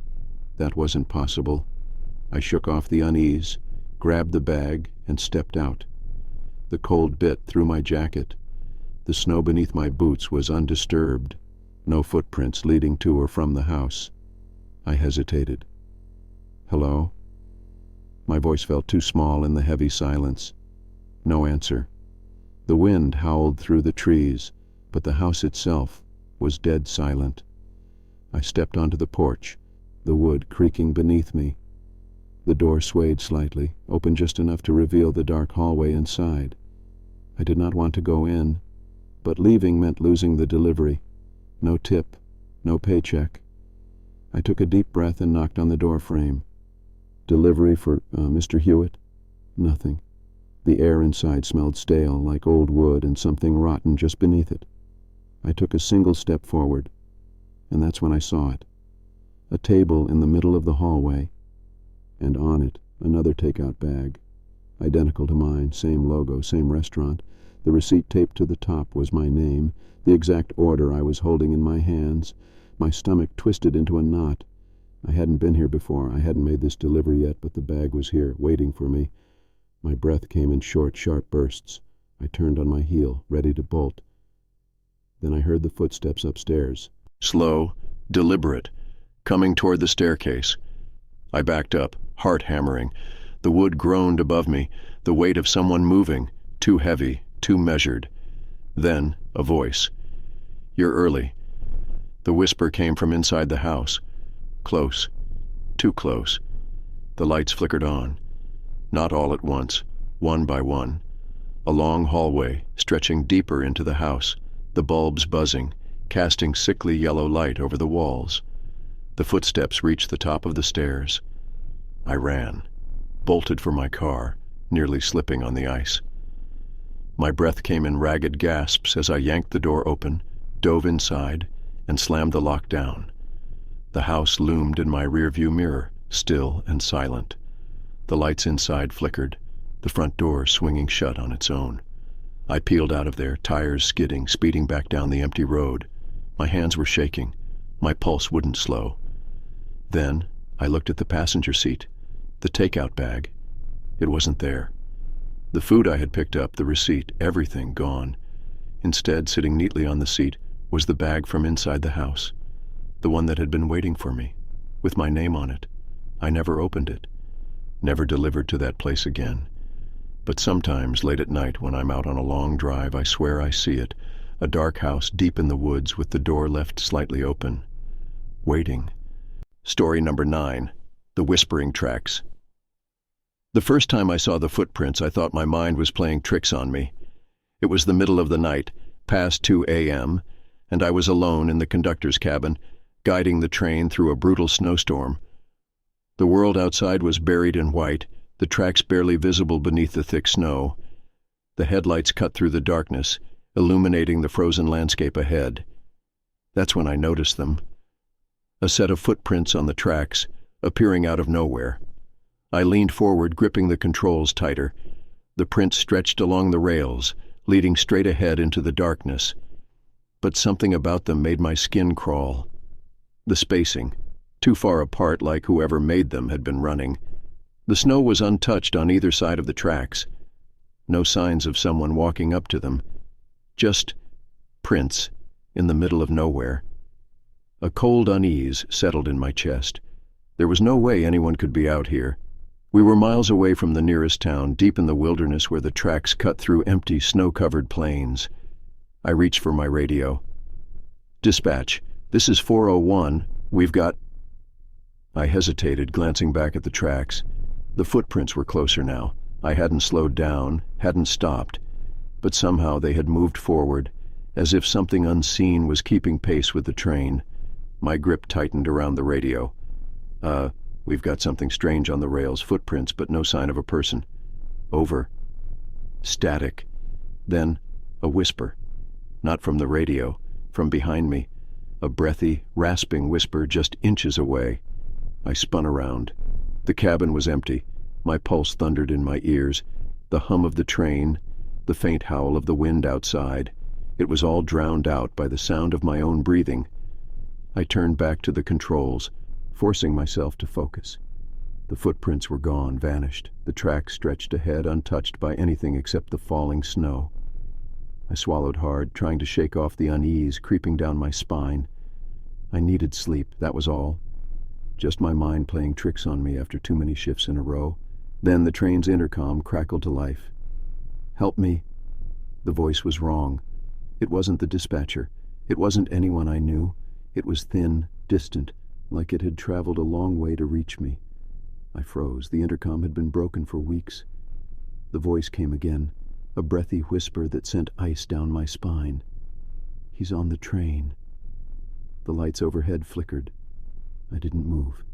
That wasn't possible. I shook off the unease, grabbed the bag, and stepped out. The cold bit through my jacket. The snow beneath my boots was undisturbed. No footprints leading to or from the house. I hesitated. Hello? My voice felt too small in the heavy silence. No answer. The wind howled through the trees, but the house itself was dead silent. I stepped onto the porch, the wood creaking beneath me. The door swayed slightly, open just enough to reveal the dark hallway inside. I did not want to go in, but leaving meant losing the delivery. No tip, no paycheck. I took a deep breath and knocked on the door frame. Delivery for Mr. Hewitt? Nothing. The air inside smelled stale, like old wood and something rotten just beneath it. I took a single step forward, and that's when I saw it. A table in the middle of the hallway, and on it another takeout bag, identical to mine, same logo, same restaurant, The receipt taped to the top was my name, the exact order I was holding in my hands. My stomach twisted into a knot. I hadn't been here before. I hadn't made this delivery yet, but the bag was here, waiting for me. My breath came in short, sharp bursts. I turned on my heel, ready to bolt. Then I heard the footsteps upstairs. Slow, deliberate, coming toward the staircase. I backed up, heart hammering. The wood groaned above me, the weight of someone moving, too heavy, too measured. Then, a voice. "You're early." The whisper came from inside the house. Close. Too close. The lights flickered on. Not all at once, one by one. A long hallway, stretching deeper into the house, the bulbs buzzing, casting sickly yellow light over the walls. The footsteps reached the top of the stairs. I ran, bolted for my car, nearly slipping on the ice. My breath came in ragged gasps as I yanked the door open, dove inside, and slammed the lock down. The house loomed in my rearview mirror, still and silent. The lights inside flickered, the front door swinging shut on its own. I peeled out of there, tires skidding, speeding back down the empty road. My hands were shaking. My pulse wouldn't slow. Then I looked at the passenger seat, the takeout bag. It wasn't there. The food I had picked up, the receipt, everything gone. Instead, sitting neatly on the seat, was the bag from inside the house, the one that had been waiting for me, with my name on it. I never opened it, never delivered to that place again. But sometimes, late at night, when I'm out on a long drive, I swear I see it, a dark house deep in the woods with the door left slightly open, waiting. Story number 9, The Whispering Tracks. The first time I saw the footprints, I thought my mind was playing tricks on me. It was the middle of the night, past 2 a.m., and I was alone in the conductor's cabin, guiding the train through a brutal snowstorm. The world outside was buried in white, the tracks barely visible beneath the thick snow. The headlights cut through the darkness, illuminating the frozen landscape ahead. That's when I noticed them. A set of footprints on the tracks, appearing out of nowhere. I leaned forward, gripping the controls tighter. The prints stretched along the rails, leading straight ahead into the darkness. But something about them made my skin crawl. The spacing, too far apart like whoever made them had been running. The snow was untouched on either side of the tracks. No signs of someone walking up to them. Just prints in the middle of nowhere. A cold unease settled in my chest. There was no way anyone could be out here. We were miles away from the nearest town, deep in the wilderness where the tracks cut through empty, snow-covered plains. I reached for my radio. "Dispatch, this is 401. We've got—" I hesitated, glancing back at the tracks. The footprints were closer now. I hadn't slowed down, hadn't stopped, but somehow they had moved forward, as if something unseen was keeping pace with the train. My grip tightened around the radio. We've got something strange on the rails, footprints, but no sign of a person. Over. Static. Then, a whisper. Not from the radio, from behind me. A breathy, rasping whisper just inches away. I spun around. The cabin was empty. My pulse thundered in my ears. The hum of the train, the faint howl of the wind outside. It was all drowned out by the sound of my own breathing. I turned back to the controls, forcing myself to focus. The footprints were gone, vanished. The tracks stretched ahead, untouched by anything except the falling snow. I swallowed hard, trying to shake off the unease creeping down my spine. I needed sleep, that was all. Just my mind playing tricks on me after too many shifts in a row. Then the train's intercom crackled to life. "Help me." The voice was wrong. It wasn't the dispatcher. It wasn't anyone I knew. It was thin, distant, like it had traveled a long way to reach me. I froze. The intercom had been broken for weeks. The voice came again, a breathy whisper that sent ice down my spine. "He's on the train." The lights overhead flickered. I didn't move.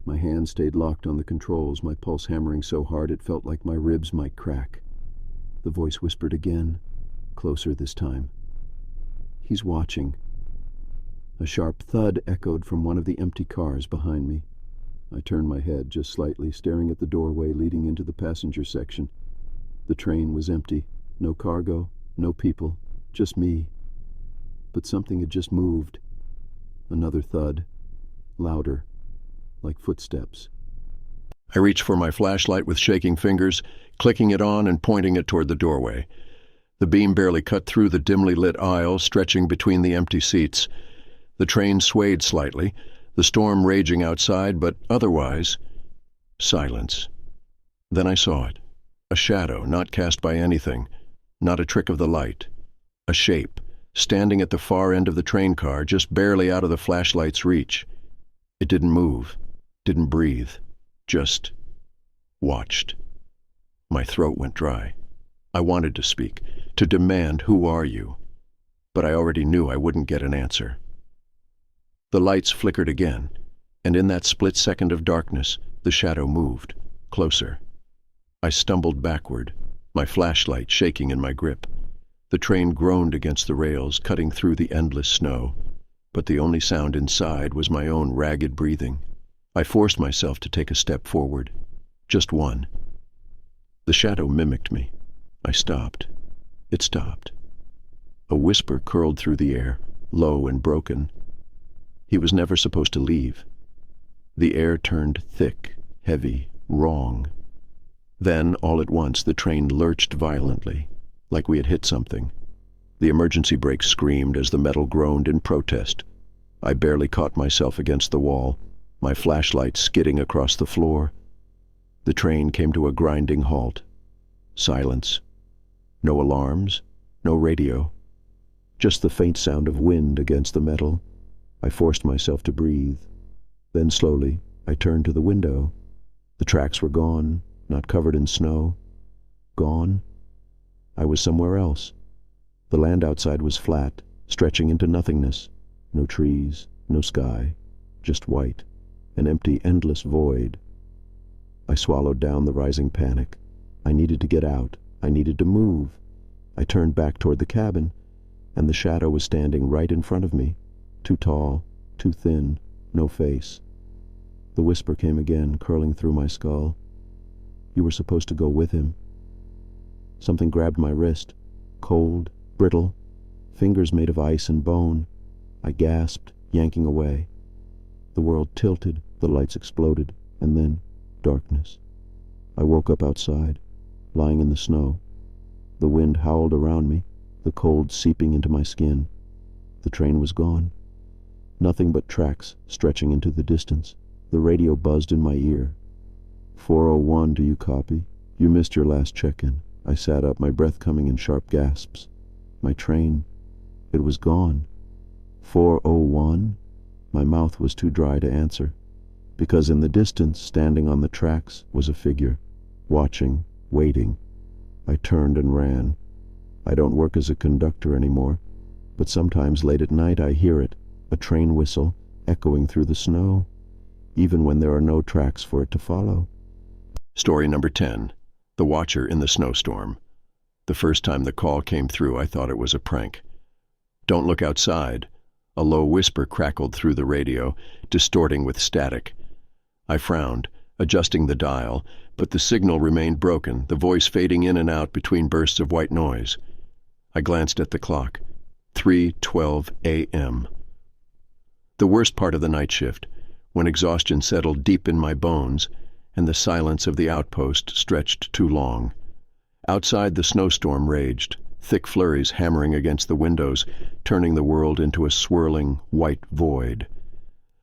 My hand stayed locked on the controls, my pulse hammering so hard it felt like my ribs might crack. The voice whispered again, closer this time. "He's watching." A sharp thud echoed from one of the empty cars behind me. I turned my head just slightly, staring at the doorway leading into the passenger section. The train was empty. No cargo, No people, just me. But something had just moved. Another thud, louder, like footsteps. I reached for my flashlight with shaking fingers, clicking it on and pointing it toward the doorway. The beam barely cut through the dimly lit aisle stretching between the empty seats. The train swayed slightly, the storm raging outside, but otherwise, silence. Then I saw it. A shadow, not cast by anything, not a trick of the light. A shape, standing at the far end of the train car, just barely out of the flashlight's reach. It didn't move, didn't breathe, just watched. My throat went dry. I wanted to speak, to demand, "Who are you?" But I already knew I wouldn't get an answer. The lights flickered again, and in that split second of darkness, the shadow moved, closer. I stumbled backward, my flashlight shaking in my grip. The train groaned against the rails, cutting through the endless snow, but the only sound inside was my own ragged breathing. I forced myself to take a step forward, just one. The shadow mimicked me. I stopped. It stopped. A whisper curled through the air, low and broken. He was never supposed to leave. The air turned thick, heavy, wrong. Then, all at once, the train lurched violently, like we had hit something. The emergency brake screamed as the metal groaned in protest. I barely caught myself against the wall, my flashlight skidding across the floor. The train came to a grinding halt. Silence. No alarms, no radio. Just the faint sound of wind against the metal. I forced myself to breathe. Then slowly, I turned to the window. The tracks were gone, not covered in snow. Gone. I was somewhere else. The land outside was flat, stretching into nothingness. No trees, no sky, just white, an empty, endless void. I swallowed down the rising panic. I needed to get out. I needed to move. I turned back toward the cabin, and the shadow was standing right in front of me, too tall, too thin, no face. The whisper came again, curling through my skull. "You were supposed to go with him." Something grabbed my wrist, cold, brittle, fingers made of ice and bone. I gasped, yanking away. The world tilted, the lights exploded, and then darkness. I woke up outside, lying in the snow. The wind howled around me, the cold seeping into my skin. The train was gone. Nothing but tracks stretching into the distance. The radio buzzed in my ear. 401, do you copy? You missed your last check-in. I sat up, my breath coming in sharp gasps. My train. It was gone. 401? My mouth was too dry to answer, because in the distance, standing on the tracks, was a figure, watching, waiting. I turned and ran. I don't work as a conductor anymore, but sometimes late at night I hear it, a train whistle, echoing through the snow, even when there are no tracks for it to follow. Story number 10. The Watcher in the Snowstorm. The first time the call came through, I thought it was a prank. "Don't look outside." A low whisper crackled through the radio, distorting with static. I frowned, adjusting the dial, but the signal remained broken, the voice fading in and out between bursts of white noise. I glanced at the clock. 3:12 a.m. The worst part of the night shift, when exhaustion settled deep in my bones and the silence of the outpost stretched too long. Outside, the snowstorm raged, thick flurries hammering against the windows, turning the world into a swirling, white void.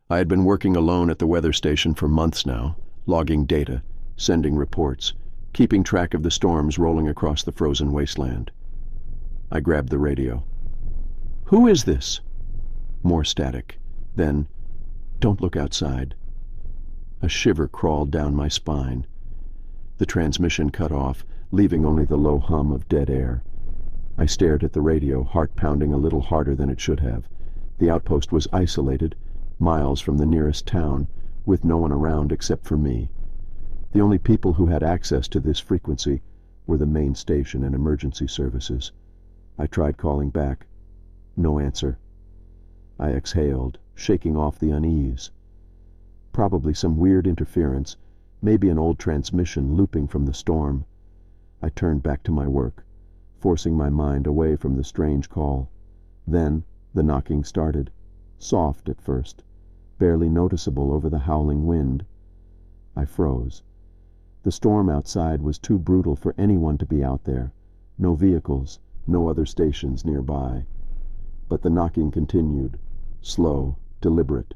I had been working alone at the weather station for months now, logging data, sending reports, keeping track of the storms rolling across the frozen wasteland. I grabbed the radio. "Who is this?" More static. Then, "Don't look outside." A shiver crawled down my spine. The transmission cut off, leaving only the low hum of dead air. I stared at the radio, heart pounding a little harder than it should have. The outpost was isolated, miles from the nearest town, with no one around except for me. The only people who had access to this frequency were the main station and emergency services. I tried calling back. No answer. I exhaled, shaking off the unease. Probably some weird interference, maybe an old transmission looping from the storm. I turned back to my work. forcing my mind away from the strange call. Then the knocking started, soft at first, barely noticeable over the howling wind. I froze. The storm outside was too brutal for anyone to be out there. No vehicles, no other stations nearby. But the knocking continued, slow, deliberate.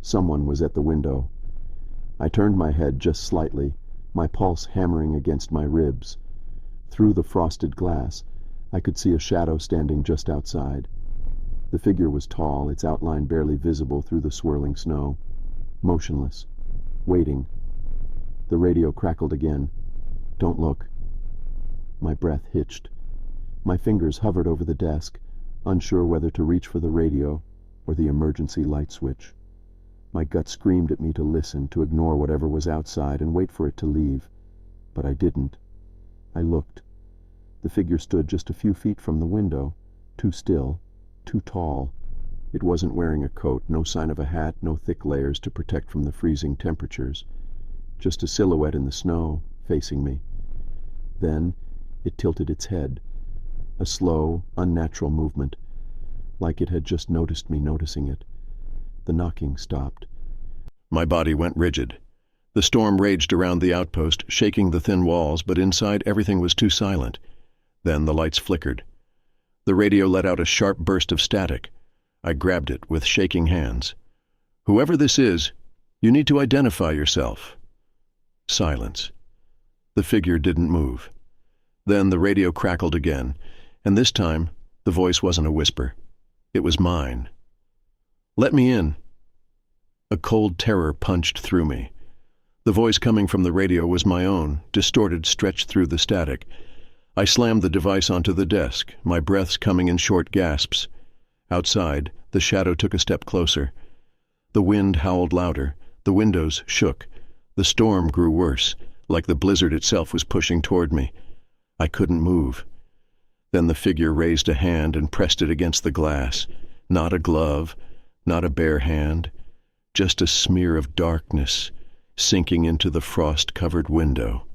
Someone was at the window. I turned my head just slightly, my pulse hammering against my ribs. Through the frosted glass, I could see a shadow standing just outside. The figure was tall, its outline barely visible through the swirling snow. Motionless. Waiting. The radio crackled again. "Don't look." My breath hitched. My fingers hovered over the desk, unsure whether to reach for the radio or the emergency light switch. My gut screamed at me to listen, to ignore whatever was outside and wait for it to leave. But I didn't. I looked. The figure stood just a few feet from the window, too still, too tall. It wasn't wearing a coat, no sign of a hat, no thick layers to protect from the freezing temperatures. Just a silhouette in the snow, facing me. Then it tilted its head. A slow, unnatural movement, like it had just noticed me noticing it. The knocking stopped. My body went rigid. The storm raged around the outpost, shaking the thin walls, but inside everything was too silent. Then the lights flickered. The radio let out a sharp burst of static. I grabbed it with shaking hands. "Whoever this is, you need to identify yourself." Silence. The figure didn't move. Then the radio crackled again, and this time the voice wasn't a whisper. It was mine. "Let me in." A cold terror punched through me. The voice coming from the radio was my own, distorted, stretched through the static. I slammed the device onto the desk, my breaths coming in short gasps. Outside, the shadow took a step closer. The wind howled louder. The windows shook. The storm grew worse, like the blizzard itself was pushing toward me. I couldn't move. Then the figure raised a hand and pressed it against the glass. Not a glove, not a bare hand, just a smear of darkness sinking into the frost-covered window.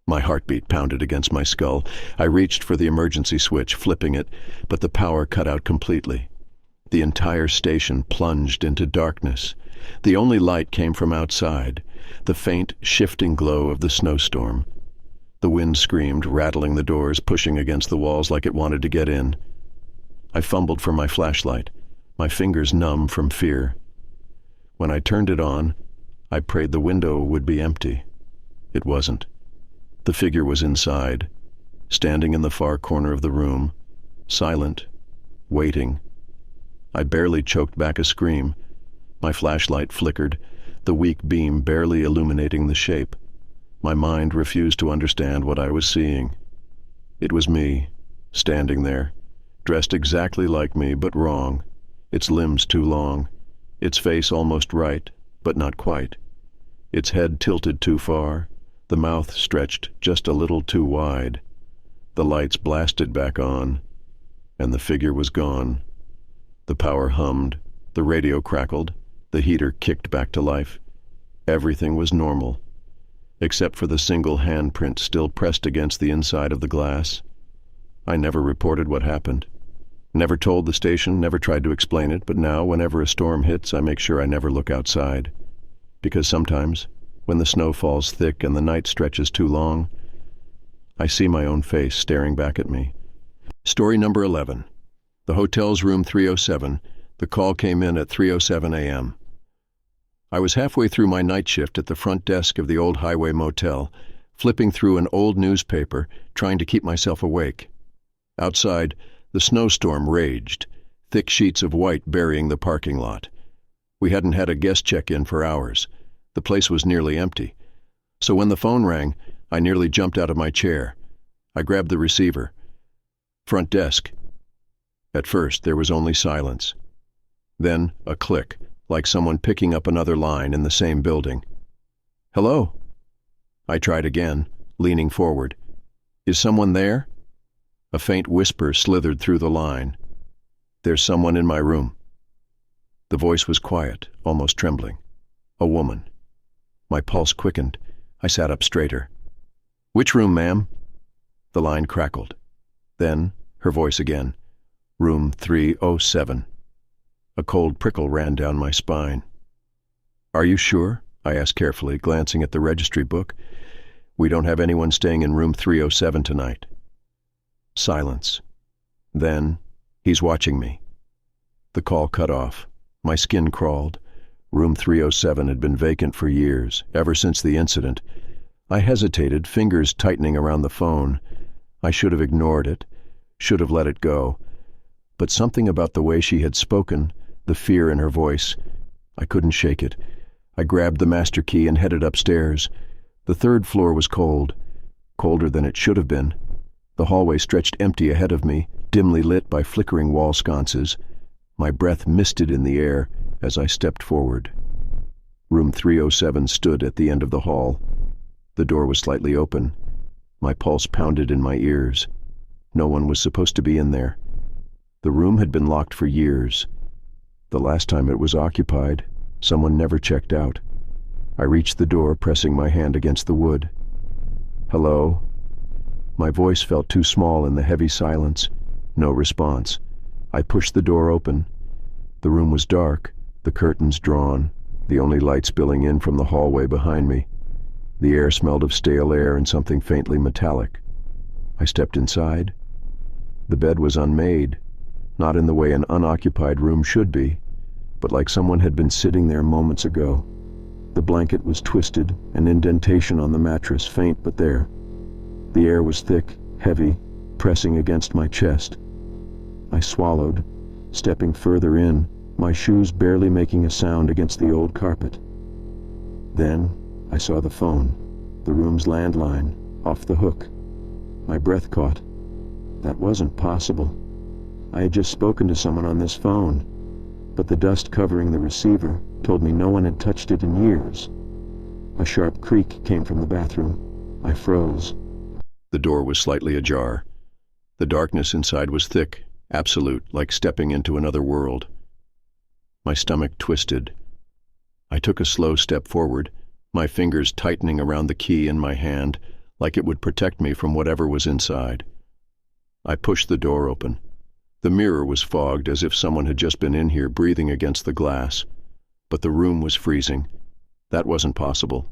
My heartbeat pounded against my skull. I reached for the emergency switch, flipping it, but the power cut out completely. The entire station plunged into darkness. The only light came from outside, the faint, shifting glow of the snowstorm. The wind screamed, rattling the doors, pushing against the walls like it wanted to get in. I fumbled for my flashlight, my fingers numb from fear. When I turned it on, I prayed the window would be empty. It wasn't. The figure was inside, standing in the far corner of the room, silent, waiting. I barely choked back a scream. My flashlight flickered, the weak beam barely illuminating the shape. My mind refused to understand what I was seeing. It was me, standing there, dressed exactly like me, but wrong, its limbs too long, its face almost right, but not quite, its head tilted too far, the mouth stretched just a little too wide. The lights blasted back on, and the figure was gone. The power hummed, the radio crackled, the heater kicked back to life. Everything was normal, except for the single handprint still pressed against the inside of the glass. I never reported what happened. Never told the station, never tried to explain it, but now, whenever a storm hits, I make sure I never look outside. Because sometimes, when the snow falls thick and the night stretches too long, I see my own face staring back at me. Story number 11. The hotel's room 307. The call came in at 3:07 a.m. I was halfway through my night shift at the front desk of the old highway motel, flipping through an old newspaper, trying to keep myself awake. Outside, the snowstorm raged, thick sheets of white burying the parking lot. We hadn't had a guest check-in for hours. The place was nearly empty. So when the phone rang, I nearly jumped out of my chair. I grabbed the receiver. Front desk. At first, there was only silence. Then a click, like someone picking up another line in the same building. "Hello?" I tried again, leaning forward. "Is someone there?" A faint whisper slithered through the line. "There's someone in my room." The voice was quiet, almost trembling. A woman. My pulse quickened. I sat up straighter. "Which room, ma'am?" The line crackled. Then, her voice again. Room 307. A cold prickle ran down my spine. "Are you sure?" I asked carefully, glancing at the registry book. "We don't have anyone staying in room 307 tonight." Silence. Then, "He's watching me." The call cut off. My skin crawled. Room 307 had been vacant for years, ever since the incident. I hesitated, fingers tightening around the phone. I should have ignored it, should have let it go. But something about the way she had spoken, the fear in her voice, I couldn't shake it. I grabbed the master key and headed upstairs. The third floor was cold, colder than it should have been. The hallway stretched empty ahead of me, dimly lit by flickering wall sconces. My breath misted in the air as I stepped forward. Room 307 stood at the end of the hall. The door was slightly open. My pulse pounded in my ears. No one was supposed to be in there. The room had been locked for years. The last time it was occupied, someone never checked out. I reached the door, pressing my hand against the wood. "Hello?" My voice felt too small in the heavy silence. No response. I pushed the door open. The room was dark, the curtains drawn, the only light spilling in from the hallway behind me. The air smelled of stale air and something faintly metallic. I stepped inside. The bed was unmade, not in the way an unoccupied room should be, but like someone had been sitting there moments ago. The blanket was twisted, an indentation on the mattress, faint but there. The air was thick, heavy, pressing against my chest. I swallowed, stepping further in, my shoes barely making a sound against the old carpet. Then I saw the phone, the room's landline, off the hook. My breath caught. That wasn't possible. I had just spoken to someone on this phone, but the dust covering the receiver told me no one had touched it in years. A sharp creak came from the bathroom. I froze. The door was slightly ajar. The darkness inside was thick, absolute, like stepping into another world. My stomach twisted. I took a slow step forward, my fingers tightening around the key in my hand, like it would protect me from whatever was inside. I pushed the door open. The mirror was fogged, as if someone had just been in here breathing against the glass. But the room was freezing. That wasn't possible.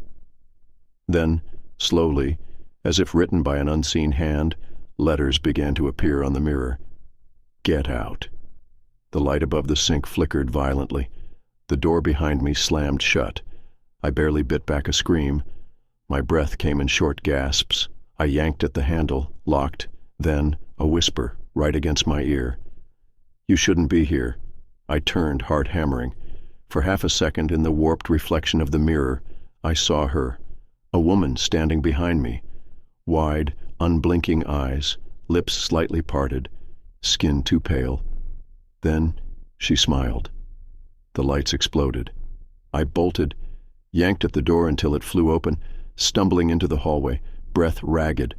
Then, slowly, as if written by an unseen hand, letters began to appear on the mirror. "Get out." The light above the sink flickered violently. The door behind me slammed shut. I barely bit back a scream. My breath came in short gasps. I yanked at the handle, locked. Then, a whisper, right against my ear. "You shouldn't be here." I turned, heart hammering. For half a second, in the warped reflection of the mirror, I saw her, a woman standing behind me. Wide, unblinking eyes, lips slightly parted, skin too pale. Then she smiled. The lights exploded. I bolted, yanked at the door until it flew open, stumbling into the hallway, breath ragged.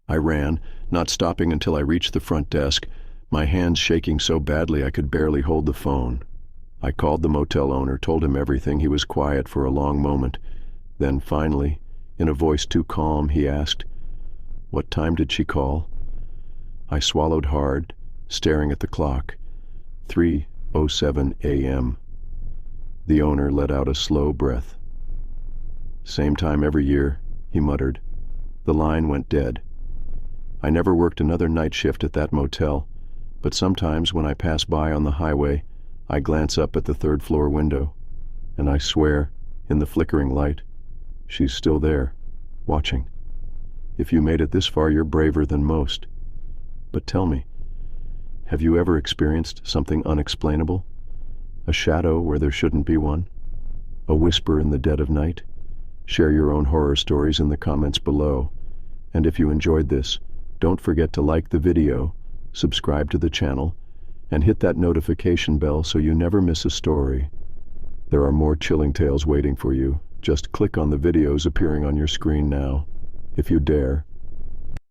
I ran, not stopping until I reached the front desk, my hands shaking so badly I could barely hold the phone. I called the motel owner, told him everything. He was quiet for a long moment. Then finally, in a voice too calm, he asked, "What time did she call?" I swallowed hard, staring at the clock. 3:07 a.m. The owner let out a slow breath. "Same time every year," he muttered. The line went dead. I never worked another night shift at that motel, but sometimes when I pass by on the highway, I glance up at the third-floor window, and I swear, in the flickering light, she's still there, watching. If you made it this far, you're braver than most. But tell me, have you ever experienced something unexplainable? A shadow where there shouldn't be one? A whisper in the dead of night? Share your own horror stories in the comments below. And if you enjoyed this, don't forget to like the video, subscribe to the channel, and hit that notification bell so you never miss a story. There are more chilling tales waiting for you. Just click on the videos appearing on your screen now. If you dare,